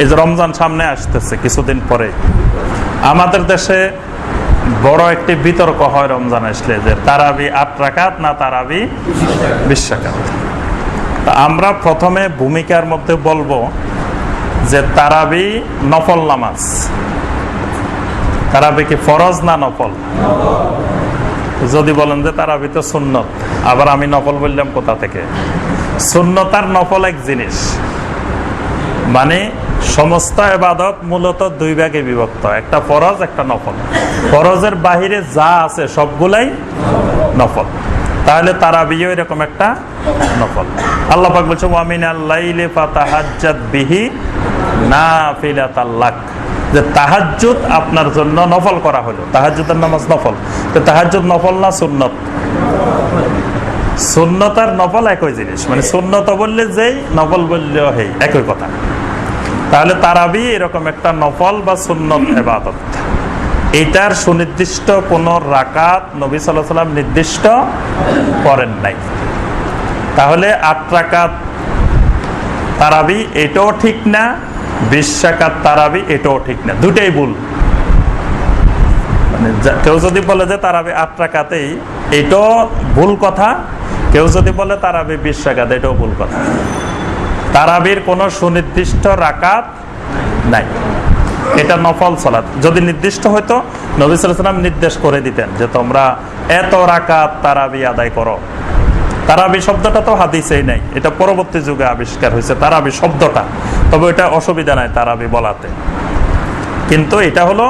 এই যে রমজান সামনে আসতেছে কিছুদিন পরে, আমাদের দেশে বড় একটি বিতর্ক হয় রমজান আসলে যে তারাবি 8 রাকাত না তারাবি 20 রাকাত। আমরা প্রথমে ভূমিকার মধ্যে বলবো যে তারাবি নফল নামাজ। তারাবি কি ফরজ না নফল? যদি বলেন যে তারাবি তো সুন্নত, আবার আমি নফল বললাম কোথা থেকে? সুন্নত আর নফল এক জিনিস, মানে সমস্ত ইবাদত মূলত 2 ভাগে বিভক্ত, একটা ফরজ একটা নফল। ফরজের বাহিরে যা আছে সবগুলাই নফল। তাহলে তারাবিও এরকম একটা নফল। আল্লাহ পাক বলছে ওয়া মিনাল লাইলি ফাতাহাজ্জাত বিহি নাফিলাতাল লাক, যে তাহাজ্জুদ আপনার জন্য নফল করা হলো। তাহাজ্জুদের নামাজ নফল, তো তাহাজ্জুদ নফল না সুন্নত? সুন্নত আর নফল একই জিনিস, মানে সুন্নত বললে যেই, নফল বললেও হেই, একই কথা। তাহলে তারাবি এরকম একটা নফল বা সুন্নত ইবাদত। এটার সুনির্দিষ্ট কোন রাকাত নবী সাল্লাল্লাহু আলাইহি ওয়াসাল্লাম নির্দিষ্ট করেন নাই। তাহলে 8 রাকাত তারাবি এটাও ঠিক না, 20 রাকাত তারাবি এটাও ঠিক না, দুটেই ভুল। মানে কেউ যদি বলে যে তারাবি 8 রাকাতেই, এটাও ভুল কথা। কেউ যদি বলে তারাবি 20 রাকাত, এটাও ভুল কথা। তারাবির কোনো সুনির্দিষ্ট রাকাত নাই, এটা নফল সালাত। যদি নির্দিষ্ট হইতো নবী সাল্লাল্লাহু আলাইহি ওয়াসাল্লাম নির্দেশ করে দিতেন যে তোমরা এত রাকাত তারাবি আদায় করো। তারাবি শব্দটা তো হাদিসেই নাই, এটা পরবর্তী যুগে আবিষ্কার হয়েছে তারাবি শব্দটা, তবে এটা অসুবিধা নাই তারাবি বলাতে। কিন্তু এটা হলো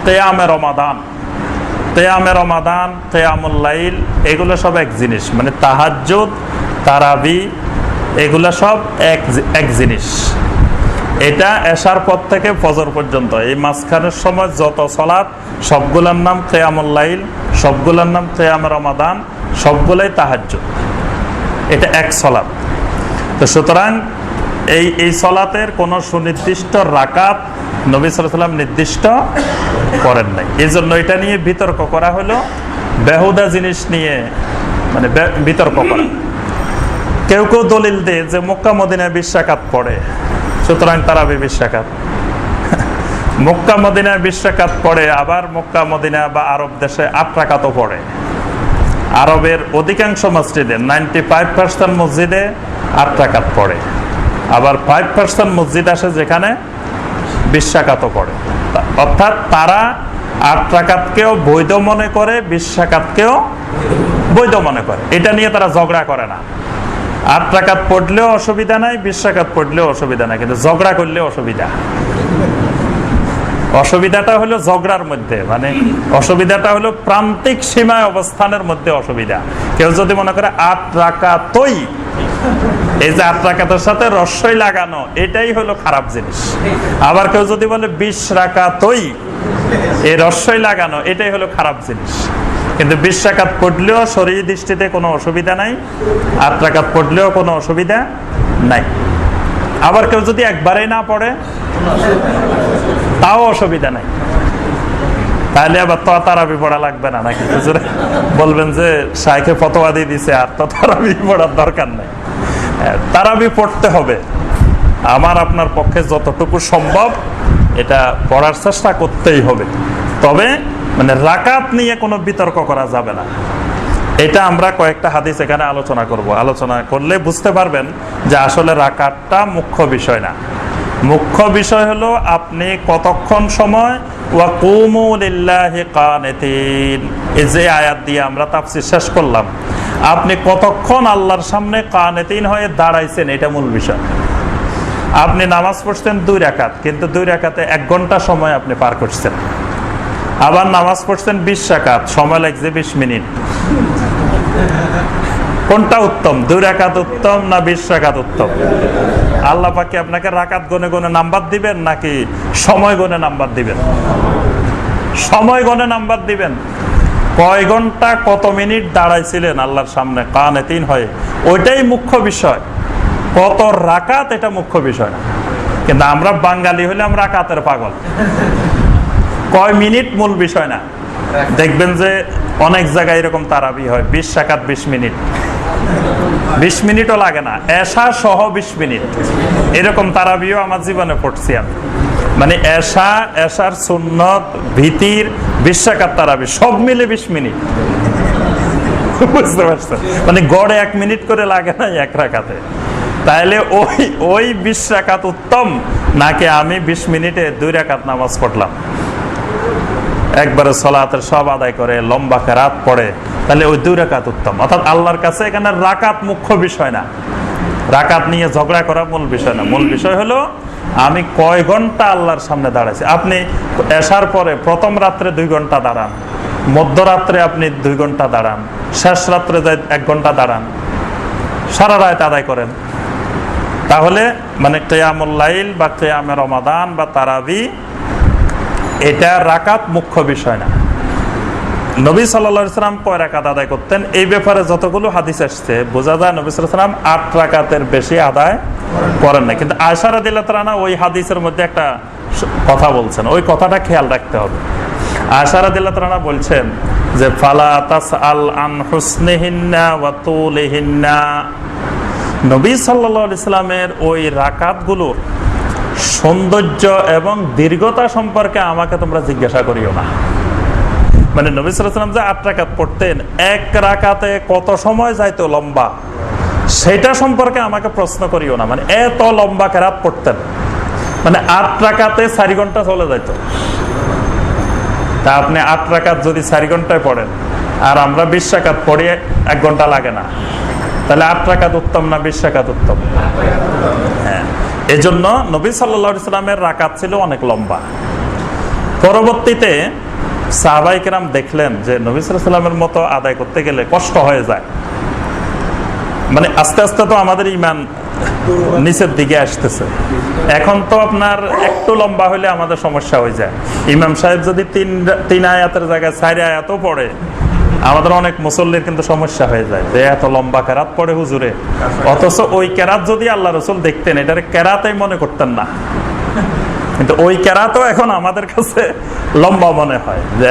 কিয়ামে রমাদান, কিয়ামে রমাদান, কিয়ামুল লাইল, এগুলো সব এক জিনিস। মানে তাহাজ্জুদ, তারাবি এগুলা সব এক জিনিস। এটা এশার পর থেকে ফজর পর্যন্ত, এই মাঝখানের সময় যত সালাত সবগুলোর নাম কিয়ামুল লাইল, সবগুলোর নাম কিয়ামে রমাদান, সবগুলাই তাহাজ্জুদ। এটা এক সালাত। তো সুতরাং এই সালাতের কোনো সুনির্দিষ্ট রাকাত নবী সাল্লাল্লাহু আলাইহি ওয়াসাল্লাম নির্দিষ্ট করেন নাই। এই জন্য এটা নিয়ে বিতর্ক করা হলো, বেহুদা জিনিস নিয়ে মানে বিতর্ক করা। কেউ কেউ দলিল দেয় যে মক্কা মদিনায় 20 রাকাত পড়ে, সুতরাং তারাবি 20 রাকাত। মক্কা মদিনায় 20 রাকাত পড়ে, আবার মক্কা মদিনা বা আরব দেশে 8 রাকাতও পড়ে। আরবের অধিকাংশ মসজিদে 95% মসজিদে 8 রাকাত পড়ে, আবার 5% মসজিদ আসে যেখানে 20 রাকাতও পড়ে। অর্থাৎ তারা 8 রাকাতকেও বৈধ মনে করে, 20 রাকাতকেও বৈধ মনে করে। এটা নিয়ে তারা ঝগড়া করে না। 8 রাকাত পড়লেও অসুবিধা নাই, 20 রাকাত পড়লেও অসুবিধা নাই, কিন্তু ঝগড়া করলে অসুবিধা। অসুবিধাটা হলো ঝগড়ার মধ্যে, মানে অসুবিধাটা হলো প্রান্তিক সীমায় অবস্থানের মধ্যে অসুবিধা। কেউ যদি মনে করে 8 রাকাতই, এই যে 8 রাকাতের সাথে রস্যই লাগানো, এটাই হলো খারাপ জিনিস। আবার কেউ যদি বলে 20 রাকাতই, এই রস্যই লাগানো, এটাই হলো খারাপ জিনিস। কিন্তু 20 রাকাত পড়লেও শরীর দৃষ্টিতে কোনো অসুবিধা নাই, 8 রাকাত পড়লেও কোনো অসুবিধা নাই। আবার কেউ যদি একবারেই না পড়ে তাও অসুবিধা নাই। তাহলে আবার তো তারাবি পড়া লাগবে না নাকি? বলবেন যে শাইখে ফতোয়া দিয়ে দিছে, আর তো তারাবি পড়ার দরকার নাই। তারাবি পড়তে হবে, আমার আপনার পক্ষে যতটুকু সম্ভব এটা পড়ার চেষ্টা করতেই হবে। তবে মানে রাকাত নিয়ে কোনো বিতর্ক করা যাবে না। এটা আমরা কয়েকটা হাদিস এখানে আলোচনা করব। আলোচনা করলে বুঝতে পারবেন যে আসলে রাকাতটা মুখ্য বিষয় না। মুখ্য বিষয় হলো আপনি কতক্ষণ সময় ওয়া কুমু লিল্লাহি কানিতিন, এই যে আয়াত দিয়ে আমরা তাফসীর শেষ করলাম, আপনি কতক্ষণ আল্লাহর সামনে কানিতিন হয়ে দাঁড়াইছেন, এটা মূল বিষয়। আপনি নামাজ পড়ছেন 2 রাকাত, কিন্তু 2 রাকাতে 1 ঘন্টা সময় আপনি পার করছেন। আবার নামাজ পড়ছেন 20 রাকাত, সময় লাগছে 20 মিনিট। কোনটা উত্তম? 2 রাকাত উত্তম না 20 রাকাত উত্তম? আল্লাহ পাক কি আপনাকে রাকাত গনে গনে নাম্বার দিবেন নাকি সময় গনে নাম্বার দিবেন? সময় গনে নাম্বার দিবেন। কয় ঘন্টা কত মিনিট দাঁড়াইছিলেন আল্লাহর সামনে কানিতিন হয়ে, ওইটাই মুখ্য বিষয়। কত রাকাত এটা মুখ্য বিষয় না। কিন্তু আমরা বাঙালি হলে আমরা রাকাতের পাগল। কয় মিনিট মূল বিষয় না। দেখবেন যে অনেক জায়গায় এরকম তারাবি হয় 20 রাকাত 20 মিনিট, 20 মিনিটও লাগে না, এশা সহ 20 মিনিট। এরকম তারাবিও আমার জীবনে পড়ছি আমি। মানে এশার সুন্নত, ভিতির, 20 রাকাত তারাবি সব মিলে 20 মিনিট। বুঝতে পারছেন? মানে গড়ে 1 মিনিট করে লাগে না এক রাকাতে। তাহলে ওই 20 রাকাত উত্তম নাকি আমি 20 মিনিটে 2 রাকাত নামাজ পড়লাম, একবারে সালাতের সব আদায় করে লম্বা কেরাত পড়ে, তাহলে ওই 2 রাকাত উত্তম। অর্থাৎ আল্লাহর কাছে এখানে রাকাত মুখ্য বিষয় না, রাকাত নিয়ে ঝগড়া করা মূল বিষয় না। মূল বিষয় হলো আমি কয় ঘন্টা আল্লাহর সামনে দাঁড়াইছি। আপনি এশার পরে প্রথম রাত্রে 2 ঘন্টা দাঁড়ান, মধ্যরাত্রে আপনি 2 ঘন্টা দাঁড়ান, শেষ রাত্রে 1 ঘন্টা দাঁড়ান, সারা রাত আদায় করেন, তাহলে মানে কিয়ামুল লাইল বা কিয়ামে রমাদান বা তারাবি এটা রাকাত মুখ্য বিষয় না। নবী সাল্লাল্লাহু আলাইহি সাল্লাম কয় রাকাত আদায় করতেন এই ব্যাপারে যতগুলো হাদিস আসছে বোঝা যায় নবী সাল্লাল্লাহু আলাইহি সাল্লাম 8 রাকাতের বেশি আদায় করেন না। কিন্তু আয়েশা রাদিয়াল্লাহু তাআলা ওই হাদিসের মধ্যে একটা কথা বলছেন, ওই কথাটা খেয়াল রাখতে হবে। আয়েশা রাদিয়াল্লাহু তাআলা বলছেন যে ফালা তাসআল আন হুসনিহিন্না ওয়া তুলিহিন্না, নবী সাল্লাল্লাহু আলাইহি সাল্লামের ওই রাকাতগুলোর সৌন্দর্য এবং দীর্ঘতা সম্পর্কে আমাকে তোমরা জিজ্ঞাসা করিও না। মানে নবী সাল্লাল্লাহু আলাইহি সাল্লাম যে 8 রাকাত পড়তেন, এক রাকাতে কত সময় যাইতো লম্বা, সেটা সম্পর্কে আমাকে প্রশ্ন করিও না। মানে এত লম্বা কেরাত পড়তেন, মানে 8 রাকাতে 4 ঘন্টা চলে যাইতো। তা আপনি 8 রাকাত যদি 4 ঘন্টায় পড়েন আর আমরা 20 রাকাত পড়ি 1 ঘন্টা লাগে না, তাহলে 8 রাকাত উত্তম না 20 রাকাত উত্তম? হ্যাঁ, এই জন্য নবী সাল্লাল্লাহু আলাইহি সাল্লামের রাকাত ছিল অনেক লম্বা। পরবর্তীতে সাহাবায়ে কেরাম দেখলেন যে নবী সাল্লাল্লাহু আলাইহি সাল্লামের মতো আদায় করতে গেলে কষ্ট হয়ে যায়। মানে আস্তে আস্তে তো আমাদের ঈমান নিচের দিকে আসতেছে। এখন তো আপনার একটু লম্বা হলে আমাদের সমস্যা হয়ে যায়। ইমাম সাহেব যদি 3 আয়াতের জায়গায় 4 আয়াতও পড়ে, আমাদের অনেক মুসল্লির কিন্তু সমস্যা হয়ে যায় যে এত লম্বা কেরাত পড়ে হুজুরে, অথচ ওই কেরাত যদি আল্লাহ রাসূল দেখতেন এটার কেরাতই মনে করতেন না। কিন্তু ওই কেরাতও এখন আমাদের কাছে লম্বা মনে হয়, যে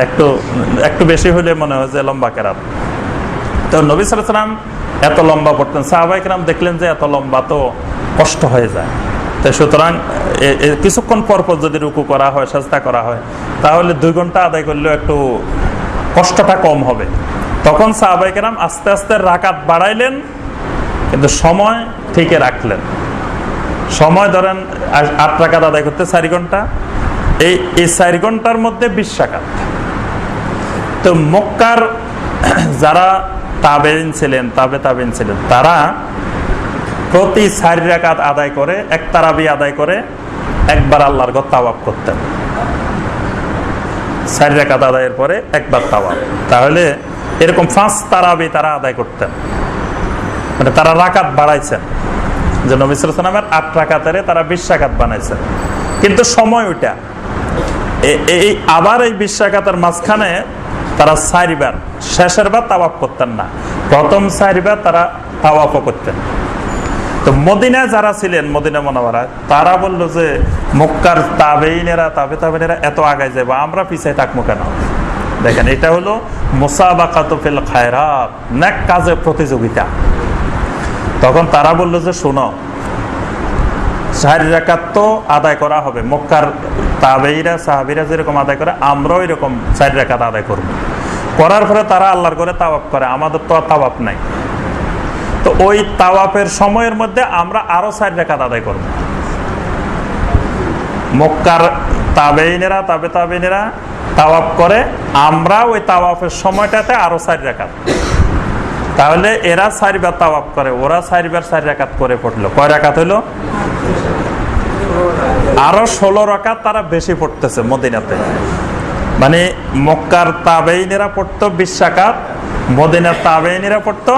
একটু বেশি হলে মনে হয় যে লম্বা কেরাত। তো নবী সাল্লাল্লাহু আলাইহি সাল্লাম এত লম্বা পড়তেন, সাহাবায়ে কেরাম দেখলেন যে এত লম্বা তো কষ্ট হয়ে যায়, তাই সুতরাং কিছুক্ষণ পর পর যদি রুকু করা হয়, সাজদা করা হয়, তাহলে 2 ঘন্টা আদায় করলেও একটু কষ্টটা কম হবে। তখন সাহাবায়ে কেরাম আস্তে আস্তে রাকাত বাড়াইলেন, কিন্তু সময় ঠিকই রাখলেন। সময় ধরেন 8 রাকাত আদায় করতে 4 ঘন্টা, এই 4 ঘন্টার মধ্যে 20 রাকাত। তো মক্কার যারা তাবেঈন ছিলেন, তাবেঈন ছিলেন, তারা প্রতি 4 রাকাত আদায় করে, এক তারাবি আদায় করে একবার আল্লাহর ঘর তাওয়াফ করতেন। 4 রাকাত আদায়ের পরে একবার তাওয়াফ, তাহলে এরকম 5 তারাবি তারা আদায় করতেন। মানে তারা রাকাত বাড়াইছেন, যে নবী সাল্লাল্লাহু আলাইহি ওয়াসাল্লামের 8 রাকাতের তারা 20 রাকাত বানাইছেন। কিন্তু সময় ওইটা এই আবার এই 20 রাকাতের মাঝখানে তারা 4 বার, শেষের বার তাওয়াফ করতেন না, প্রথম 4 বার তারা তাওয়াফও করতেন। তো মদিনায় যারা ছিলেন, মদিনা মুনাওয়ারায়, তারা বলল যে মক্কার তাবেঈনেরা এত আগায় যাবে, আমরা পিছায় থাকবো কেন? দেখেন, এটা হলো মুসাবাকাতু ফিল খায়রাত, নেক কাজে প্রতিযোগিতা। তখন তারা বলল যে শোনো, 4 রাকাত তো আদায় করা হবে, মক্কার তাবেঈরা সাহাবীরা যেরকম আদায় করে আমরাও এরকম 4 রাকাত আদায় করব। করার পরে তারা আল্লাহর ঘরে তাওয়াফ করে, আমাদের তো আর তাওয়াফ নাই। তো ওই তাওয়াফের সময়ের মধ্যে আমরা আরো 4 রাকাত আদায় করব। মক্কার তাবেঈনেরা তাওয়াফ করে, আমরা ওই তাওয়াফের সময়টাতে আরো 4 রাকাত। তাহলে এরা 4 বার তাওয়াফ করে, ওরা 4 বার 4 রাকাত করে পড়লো। কয় রাকাত হইলো? আরো 16 রাকাত তারা বেশি পড়তেছে মদিনাতে। মানে মক্কার তাবেঈনেরা পড়তো 20 রাকাত, মদিনার তাবেঈনেরা পড়তো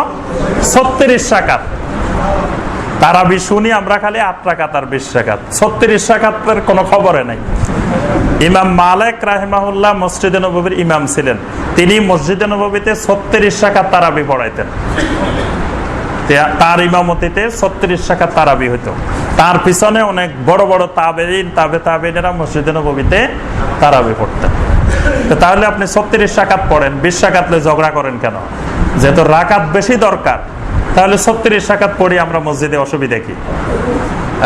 36 রাকাত। তারাবি শুনি আমরা খালি 8 রাকাত আর 20 রাকাত, 36 রাকাতের কোনো খবরে নাই। ইমাম মালিক রাহিমাহুল্লাহ মসজিদে নববীর ইমাম ছিলেন, তিনি মসজিদে নববীতে 36 রাকাত তারাবি পড়াইতেন। তার ইমামতিতে 36 রাকাত তারাবি হইতো। তার পিছনে অনেক বড় বড় তাবেঈনেরা মসজিদে নববীতে তারাবি পড়তেন। তাহলে আপনি 36 রাকাত পড়েন, 20 রাকাত ঝগড়া করেন কেন? যেহেতু রাকাত বেশি দরকার, তাহলে 36 রাকাত পড়ি আমরা মসজিদে, অসুবিধা কি?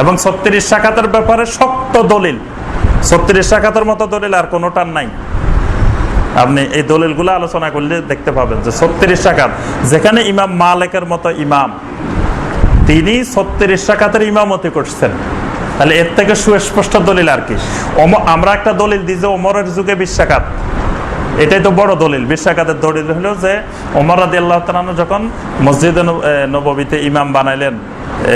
এবং 36 রাকাতের ব্যাপারে শক্ত দলিল, 36 রাকাতের মতো দলিল আর কোনোটার নাই। আপনি এই দলিলগুলো আলোচনা করলে দেখতে পাবেন যে 36 রাকাত, যেখানে ইমাম মালিকের মতো ইমাম তিনি 36 রাকাতের ইমামতি করছেন, তাহলে এর থেকে সুস্পষ্ট দলিল আর কি? আমরা একটা দলিল দিই যে ওমরের যুগে 20 রাকাত, এটাই তো বড় দলিল। 20 রাকাতের দলিল হলো যে ওমর রাদিয়াল্লাহু তাআলা যখন মসজিদে নববীতে ইমাম বানাইলেন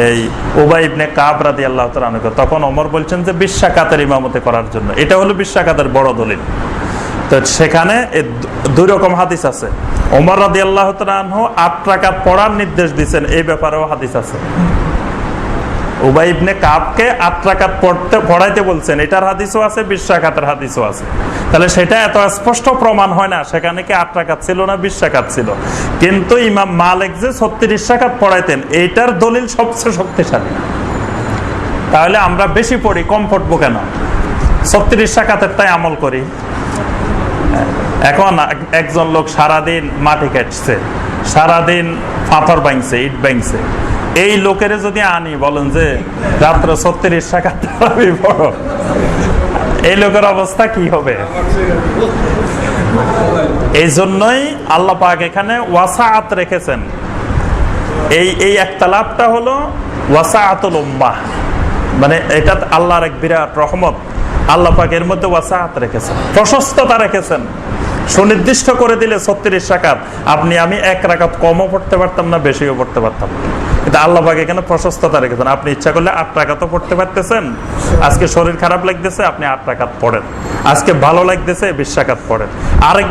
এই উবাই ইবনে কাব রাদিয়াল্লাহু তাআলা, তখন ওমর বলছেন যে 20 রাকাতের ইমামতি করার জন্য। এটা হলো 20 রাকাতের বড় দলিল। তো সেখানে দুই রকম হাদিস আছে। ওমর রাদিয়াল্লাহু তাআলা 8 রাকাত পড়ার নির্দেশ দিয়েছেন, এই ব্যাপারেও হাদিস আছে। উবাই ইবনে কাবকে 8 রাকাত পড়াইতে বলছেন, এটার হাদিসও আছে, 20 রাকাতের হাদিসও আছে। তাহলে সেটা এত স্পষ্ট প্রমাণ হয় না সেখানে কি 8 রাকাত ছিল না 20 রাকাত ছিল। কিন্তু ইমাম মালিক যে 36 রাকাত পড়াইতেন, এইটার দলিল সবচেয়ে শক্তিশালী। তাহলে আমরা বেশি পড়ি, কম পড়বো কেন? 36 রাকাতের তাই আমল করি। এখন একজন লোক সারাদিন মাটি কাটছে, সারাদিন পাথর ভাঙছে, ইট ভাঙছে, এই লোকের যদি আনি বলেন যে রাত্র 36 রাকাত তারাবি পড়ো, এই লোকের অবস্থা কি হবে? এই জন্যই আল্লাহ পাক এখানে ওয়াসাআত রেখেছেন। এই একতালাপটা হলো ওয়াসাআতুল উম্মাহ, মানে এটা আল্লাহর এক বিরাট রহমত। আল্লাহ পাক এর মধ্যে ওয়াসাআত রেখেছেন, প্রশস্ততা রেখেছেন। সুনির্দিষ্ট করে দিলে 36 রাকাত, আপনি আমি 1 রাকাত কমও পড়তে পারতাম না, বেশিও পড়তে পারতাম না। কিন্তু আল্লাহ পাক এখানে প্রশস্ততা রেখেছেন। আপনি ইচ্ছা করলে 8 রাকাতও পড়তে পারতেছেন। আজকে শরীর খারাপ লাগতেছে, আপনি 8 রাকাত পড়েন। আজকে ভালো লাগতেছে, 20 রাকাত পড়েন। আরেক